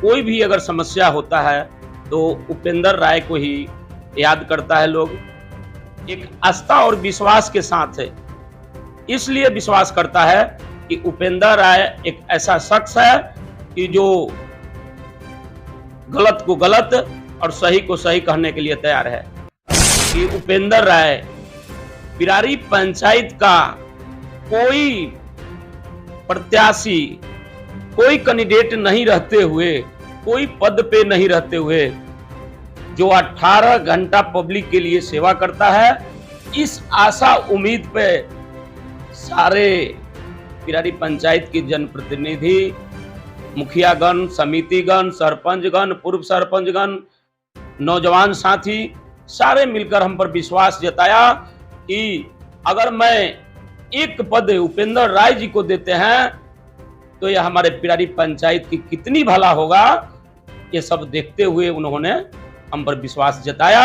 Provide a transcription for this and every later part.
कोई भी अगर समस्या होता है तो उपेंद्र राय को ही याद करता है लोग। एक आस्था और विश्वास के साथ है, इसलिए विश्वास करता है कि उपेंद्र राय एक ऐसा शख्स है कि जो गलत को गलत और सही को सही कहने के लिए तैयार है। कि उपेंद्र राय पिरारी पंचायत का कोई प्रत्याशी, कोई कैंडिडेट नहीं रहते हुए, कोई पद पे नहीं रहते हुए जो 18 घंटा पब्लिक के लिए सेवा करता है, इस आशा उम्मीद पे सारे पिरारी पंचायत की जनप्रतिनिधि, मुखियागण, समितिगण, सरपंचगण, पूर्व सरपंचगण, नौजवान साथी सारे मिलकर हम पर विश्वास जताया कि अगर मैं एक पद उपेंद्र राय जी को देते हैं तो यह हमारे पिरारी पंचायत की कितनी भला होगा। ये सब देखते हुए उन्होंने हम पर विश्वास जताया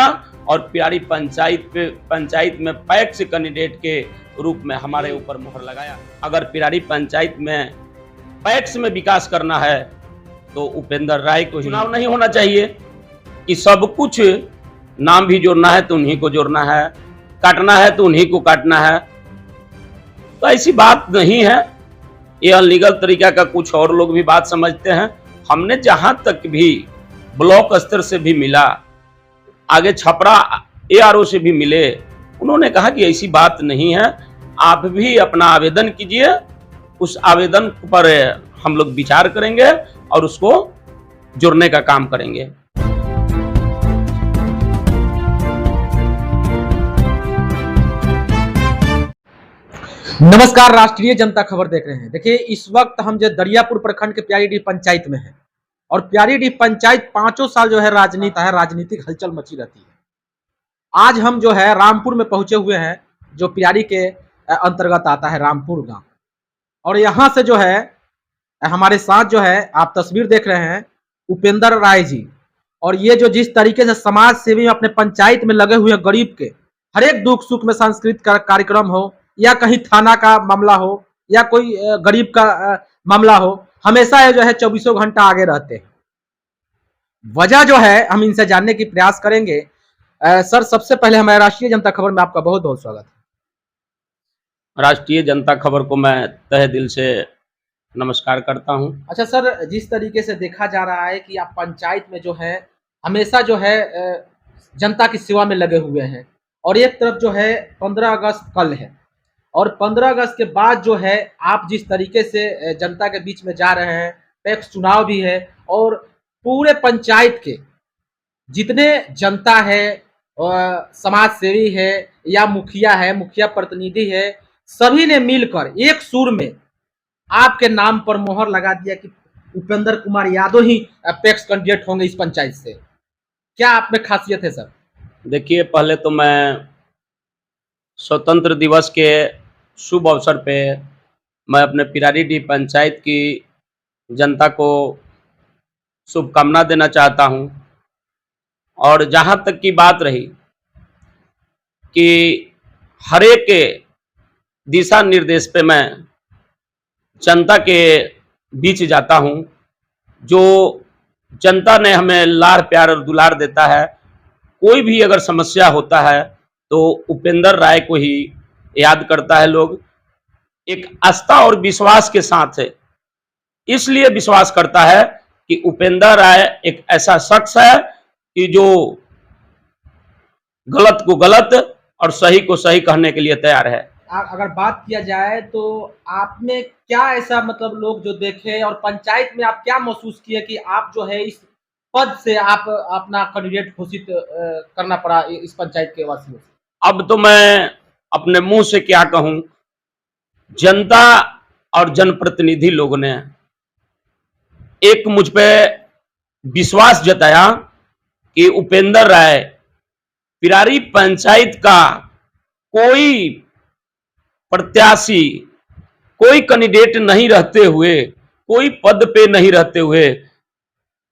और पिरारी पंचायत में पैक्स कैंडिडेट के रूप में हमारे ऊपर मोहर लगाया। अगर पिरारी पंचायत में पैक्स में विकास करना है तो उपेंद्र राय को चुनाव नहीं होना चाहिए कि सब कुछ नाम भी जोड़ना है तो उन्हीं को जोड़ना है, काटना है तो उन्हीं को काटना है। तो ऐसी बात नहीं है, ये अनलीगल तरीका का कुछ और लोग भी बात समझते हैं। हमने जहां तक भी ब्लॉक स्तर से भी मिला, आगे छपरा ARO से भी मिले, उन्होंने कहा कि ऐसी बात नहीं है, आप भी अपना आवेदन कीजिए, उस आवेदन पर हम लोग विचार करेंगे और उसको जोड़ने का काम करेंगे। नमस्कार, राष्ट्रीय जनता खबर देख रहे हैं। देखिए, इस वक्त हम जो दरियापुर प्रखंड के प्यारीडीह पंचायत में हैं और प्यारीडीह पंचायत 5 साल जो है राजनीतिक हलचल मची रहती है। आज हम जो है रामपुर में पहुंचे हुए हैं, जो प्यारी के अंतर्गत आता है रामपुर गांव, और यहाँ से जो है हमारे साथ जो है आप तस्वीर देख रहे हैं उपेंद्र राय जी, और ये जो जिस तरीके से समाज सेवी अपने पंचायत में लगे हुए हैं, गरीब के हर एक दुख सुख में सांस्कृतिक कार्यक्रम हो या कहीं थाना का मामला हो या कोई गरीब का मामला हो, हमेशा ये जो है 24 घंटा आगे रहते हैं। वजह जो है हम इनसे जानने की प्रयास करेंगे। सर, सबसे पहले हमारे राष्ट्रीय जनता खबर में आपका बहुत बहुत स्वागत है। राष्ट्रीय जनता खबर को मैं तहे दिल से नमस्कार करता हूं। अच्छा सर, जिस तरीके से देखा जा रहा है कि आप पंचायत में जो है हमेशा जो है जनता की सेवा में लगे हुए हैं, और एक तरफ जो है 15 अगस्त कल है, और 15 अगस्त के बाद जो है आप जिस तरीके से जनता के बीच में जा रहे हैं, पैक्स चुनाव भी है, और पूरे पंचायत के जितने जनता है, समाज सेवी है या मुखिया है, मुखिया प्रतिनिधि है, सभी ने मिलकर एक सुर में आपके नाम पर मोहर लगा दिया कि उपेंद्र कुमार यादव ही पैक्स कैंडिडेट होंगे इस पंचायत से। क्या आप में खासियत है सर? देखिए, पहले तो मैं स्वतंत्र दिवस के शुभ अवसर पे मैं अपने पिरारीडीह पंचायत की जनता को शुभकामना देना चाहता हूं। और जहां तक की बात रही कि हर एक के दिशा निर्देश पे मैं जनता के बीच जाता हूं, जो जनता ने हमें लाड़ प्यार और दुलार देता है। कोई भी अगर समस्या होता है तो उपेंद्र राय को ही याद करता है लोग। एक आस्था और विश्वास के साथ है, इसलिए विश्वास करता है कि उपेंद्र राय एक ऐसा शख्स है कि जो गलत को गलत और सही को सही कहने के लिए तैयार है। अगर बात किया जाए तो आप में क्या ऐसा मतलब लोग जो देखे और पंचायत में आप क्या महसूस किए कि आप जो है इस पद से आप अपना कैंडिडेट घोषित करना पड़ा इस पंचायत के वासियों से? अब तो मैं अपने मुंह से क्या कहूं, जनता और जनप्रतिनिधि लोगों ने एक मुझ पे विश्वास जताया कि उपेंद्र राय पिरारी पंचायत का कोई प्रत्याशी, कोई कैंडिडेट नहीं रहते हुए, कोई पद पे नहीं रहते हुए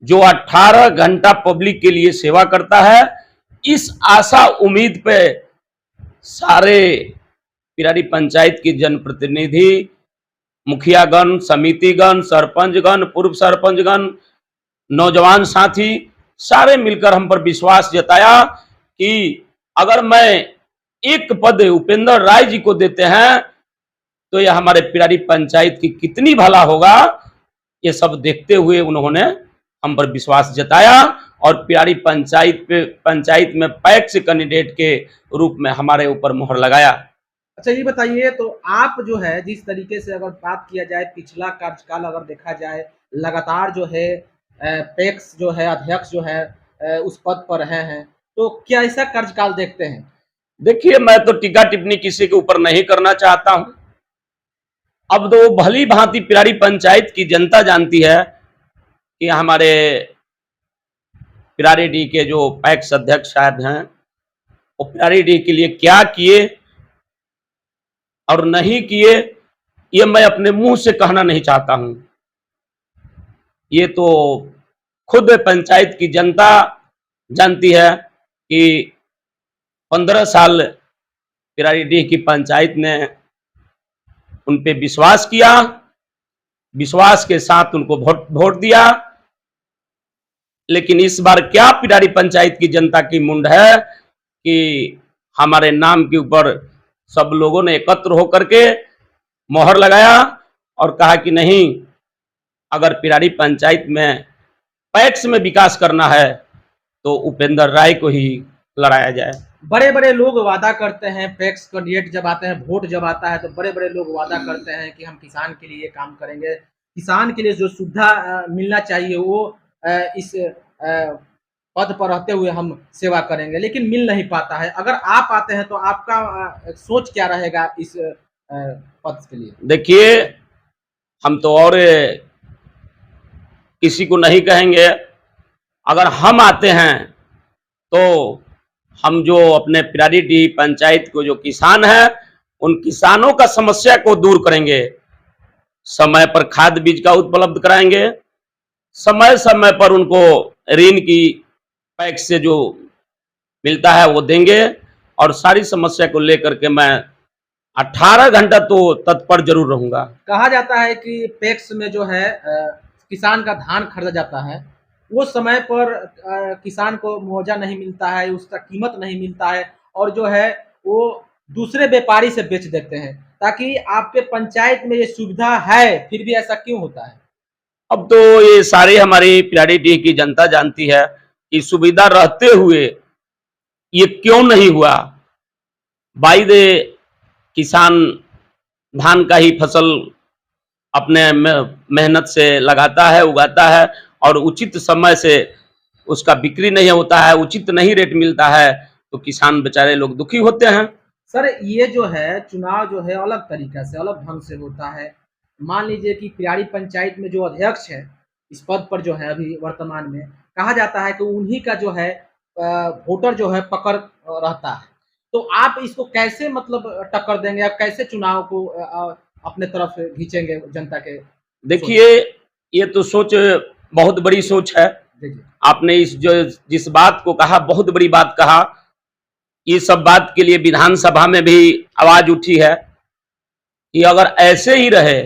जो 18 घंटा पब्लिक के लिए सेवा करता है, इस आशा उम्मीद पे सारे पिरारी पंचायत की जनप्रतिनिधि, मुखियागण, समितिगण, सरपंचगण, पूर्व सरपंचगण, नौजवान साथी सारे मिलकर हम पर विश्वास जताया कि अगर मैं एक पद उपेंद्र राय जी को देते हैं तो यह हमारे पिरारी पंचायत की कितनी भला होगा, ये सब देखते हुए उन्होंने हम पर विश्वास जताया और पिरारी पंचायत में पैक्स कैंडिडेट के रूप में हमारे ऊपर मोहर लगाया। अच्छा ये बताइए, तो आप जो है जिस तरीके से अगर बात किया जाए पिछला कार्यकाल अगर देखा जाए, लगातार जो है पैक्स जो है अध्यक्ष जो है उस पद पर रहे हैं, तो क्या ऐसा कार्यकाल देखते हैं? देखिए, मैं तो टीका टिप्पणी किसी के ऊपर नहीं करना चाहता हूं। अब तो भली भांति पिरारी पंचायत की जनता जानती है कि हमारे पिरारीडीह के जो पैक्स अध्यक्ष साहब हैं वो पिरारीडीह के लिए क्या किए और नहीं किए, ये मैं अपने मुंह से कहना नहीं चाहता हूं। ये तो खुद पंचायत की जनता जानती है कि 15 साल पिरारीडीह की पंचायत ने उन पे विश्वास किया, विश्वास के साथ उनको वोट दिया। लेकिन इस बार क्या पिरारी पंचायत की जनता की मुंड है कि हमारे नाम के ऊपर सब लोगों ने एकत्र होकर के मोहर लगाया और कहा कि नहीं, अगर पिरारी पंचायत में पैक्स में विकास करना है तो उपेंद्र राय को ही लड़ाया जाए। बड़े बड़े लोग वादा करते हैं, पैक्स कैंडिडेट जब आते हैं, वोट जब आता है तो बड़े बड़े लोग वादा करते हैं कि हम किसान के लिए काम करेंगे, किसान के लिए जो सुविधा मिलना चाहिए वो इस पद पर रहते हुए हम सेवा करेंगे, लेकिन मिल नहीं पाता है। अगर आप आते हैं तो आपका सोच क्या रहेगा इस पद के लिए? देखिए, हम तो और किसी को नहीं कहेंगे। अगर हम आते हैं तो हम जो अपने पिरारीडीह पंचायत को जो किसान है उन किसानों का समस्या को दूर करेंगे, समय पर खाद बीज का उपलब्ध कराएंगे, समय समय पर उनको ऋण की पैक्स से जो मिलता है वो देंगे और सारी समस्या को लेकर के मैं 18 घंटा तो तत्पर जरूर रहूंगा। कहा जाता है कि पैक्स में जो है किसान का धान खरीदा जाता है, वो समय पर किसान को मुआवजा नहीं मिलता है, उसका कीमत नहीं मिलता है और जो है वो दूसरे व्यापारी से बेच देते हैं। ताकि आपके पंचायत में ये सुविधा है, फिर भी ऐसा क्यों होता है? अब तो ये सारी हमारी पिरारीडीह की जनता जानती है कि सुविधा रहते हुए ये क्यों नहीं हुआ। बाईदे किसान धान का ही फसल अपने मेहनत से लगाता है, उगाता है और उचित समय से उसका बिक्री नहीं होता है, उचित नहीं रेट मिलता है तो किसान बेचारे लोग दुखी होते हैं। सर ये जो है चुनाव जो है अलग तरीका से, अलग ढंग से होता है। मान लीजिए कि पिरारी पंचायत में जो अध्यक्ष है इस पद पर जो है अभी वर्तमान में, कहा जाता है कि उन्हीं का जो है वोटर जो है पकड़ रहता है। तो आप इसको कैसे मतलब टक्कर देंगे, आप कैसे चुनाव को अपने तरफ खींचेंगे जनता के? देखिए, ये तो सोच बहुत बड़ी सोच है। आपने जिस बात को कहा बहुत बड़ी बात कहा। ये सब बात के लिए विधानसभा में भी आवाज उठी है कि अगर ऐसे ही रहे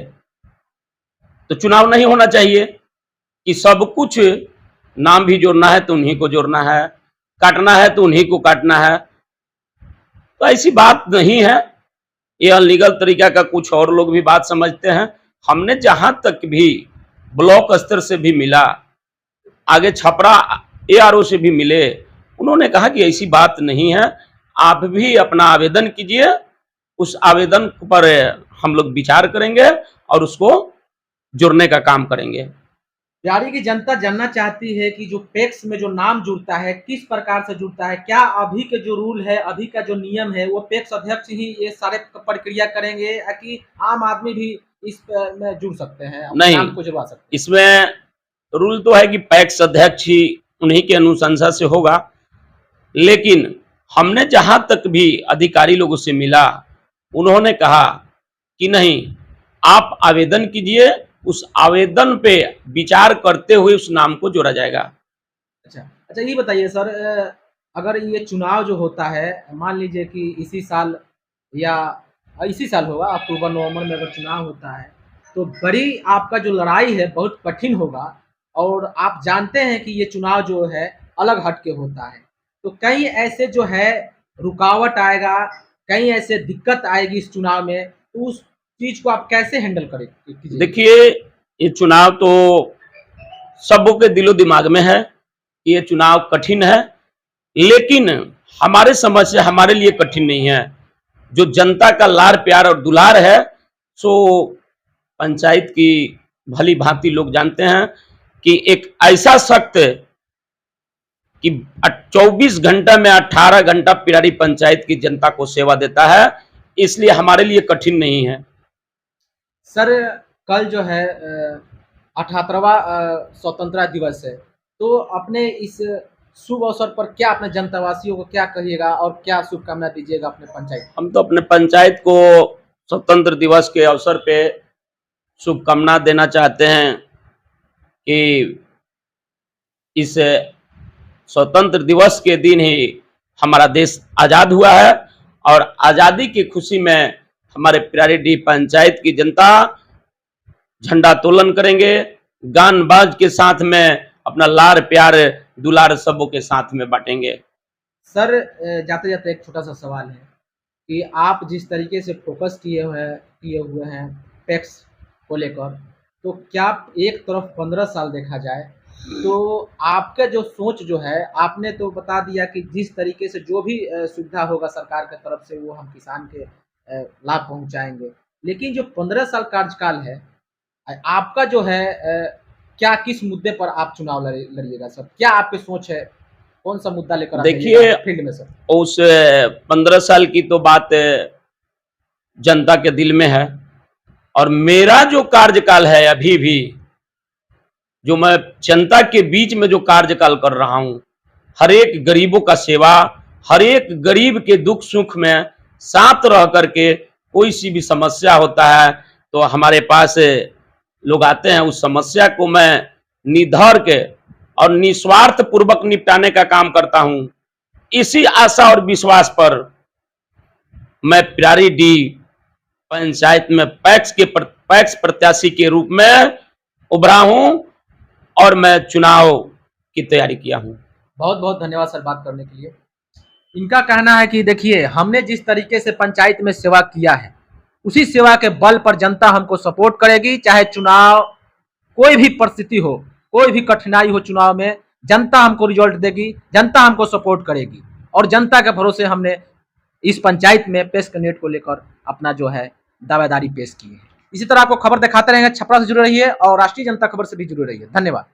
तो चुनाव नहीं होना चाहिए, कि सब कुछ नाम भी जोड़ना है तो उन्हीं को जोड़ना है, काटना है तो उन्हीं को काटना है। तो ऐसी बात नहीं है, ये अनलीगल तरीका का कुछ और लोग भी बात समझते हैं। हमने जहां तक भी ब्लॉक स्तर से भी मिला, आगे छपरा ARO से भी मिले, उन्होंने कहा कि ऐसी बात नहीं है, आप भी अपना आवेदन कीजिए, उस आवेदन पर हम लोग विचार करेंगे और उसको जुड़ने का काम करेंगे। पिरारी की जनता जानना चाहती है कि जो पैक्स में जो नाम जुड़ता है किस प्रकार से जुड़ता है, क्या अभी के जो रूल है, अभी का जो नियम है वो पैक्स अध्यक्ष ही ये सारे प्रक्रिया करेंगे या कि आम आदमी भी इस में जुड़ सकते हैं, नहीं, नाम को जुड़वा सकते हैं? इसमें रूल तो है कि पैक्स अध्यक्ष ही उन्हीं के अनुशंसा से होगा, लेकिन हमने जहां तक भी अधिकारी लोगों से मिला, उन्होंने कहा कि नहीं, आप आवेदन कीजिए, उस आवेदन पे विचार करते हुए उस नाम को जोड़ा जाएगा। अच्छा ये बताइए सर, अगर ये चुनाव जो होता है, मान लीजिए कि इसी साल या इसी साल होगा, अक्टूबर नवंबर में अगर चुनाव होता है तो बड़ी आपका जो लड़ाई है बहुत कठिन होगा। और आप जानते हैं कि ये चुनाव जो है अलग हट के होता है, तो कहीं ऐसे जो है रुकावट आएगा, कहीं ऐसे दिक्कत आएगी इस चुनाव में, तो उस चीज को आप कैसे हैंडल कीजिए? देखिए, ये चुनाव तो सबों के दिलो दिमाग में है, ये चुनाव कठिन है, लेकिन हमारे समझ से हमारे लिए कठिन नहीं है। जो जनता का लाड़ प्यार और दुलार है, सो पंचायत की भली भांति लोग जानते हैं कि एक ऐसा शख्स कि 24 घंटा में 18 घंटा पिरारी पंचायत की जनता को सेवा देता है, इसलिए हमारे लिए कठिन नहीं है। सर, कल जो है 78वां स्वतंत्रता दिवस है, तो अपने इस शुभ अवसर पर क्या अपने जनतावासियों को क्या कहिएगा और क्या शुभकामना दीजिएगा अपने पंचायत? हम तो अपने पंचायत को स्वतंत्र दिवस के अवसर पे शुभकामना देना चाहते हैं कि इस स्वतंत्र दिवस के दिन ही हमारा देश आज़ाद हुआ है और आज़ादी की खुशी में हमारे पिरारीडीह पंचायत की जनता झंडा तोलन करेंगे, गान बाज के साथ में अपना लाड़ प्यार दुलार सबों के साथ में बांटेंगे। सर, जाते जाते एक छोटा सा सवाल है कि आप जिस तरीके से फोकस किए हुए हैं टैक्स को लेकर, तो क्या एक तरफ 15 साल देखा जाए तो आपका जो सोच जो है, आपने तो बता दिया कि जिस तरीके से जो भी सुविधा होगा सरकार की तरफ से वो हम किसान के लाभ पहुंचाएंगे, लेकिन जो 15 साल कार्यकाल है आपका जो है, क्या किस मुद्दे पर आप चुनाव लड़िएगा सर? क्या आपकी सोच है? कौन सा मुद्दा लेकर देखिए, फील्ड में सर? उस 15 साल की तो बात जनता के दिल में है और मेरा जो कार्यकाल है अभी भी, जो मैं जनता के बीच में जो कार्यकाल कर रहा हूं, हर एक गरीबों का सेवा, हर एक गरीब के दुख सुख में साथ रह करके, कोई सी भी समस्या होता है तो हमारे पास लोग आते हैं, उस समस्या को मैं निधर के और निस्वार्थ पूर्वक निपटाने का काम करता हूं। इसी आशा और विश्वास पर मैं पिरारीडीह पंचायत में पैक्स प्रत्याशी के रूप में उभरा हूं और मैं चुनाव की तैयारी किया हूं। बहुत बहुत धन्यवाद सर बात करने के लिए। इनका कहना है कि देखिए, हमने जिस तरीके से पंचायत में सेवा किया है, उसी सेवा के बल पर जनता हमको सपोर्ट करेगी, चाहे चुनाव कोई भी परिस्थिति हो, कोई भी कठिनाई हो चुनाव में, जनता हमको रिजल्ट देगी, जनता हमको सपोर्ट करेगी और जनता के भरोसे हमने इस पंचायत में पेश कैंडिडेट को लेकर अपना जो है दावेदारी पेश की है। इसी तरह आपको खबर दिखाते रहेंगे। छपरा से जुड़े रहिए और राष्ट्रीय जनता खबर से भी जुड़े रहिए। धन्यवाद।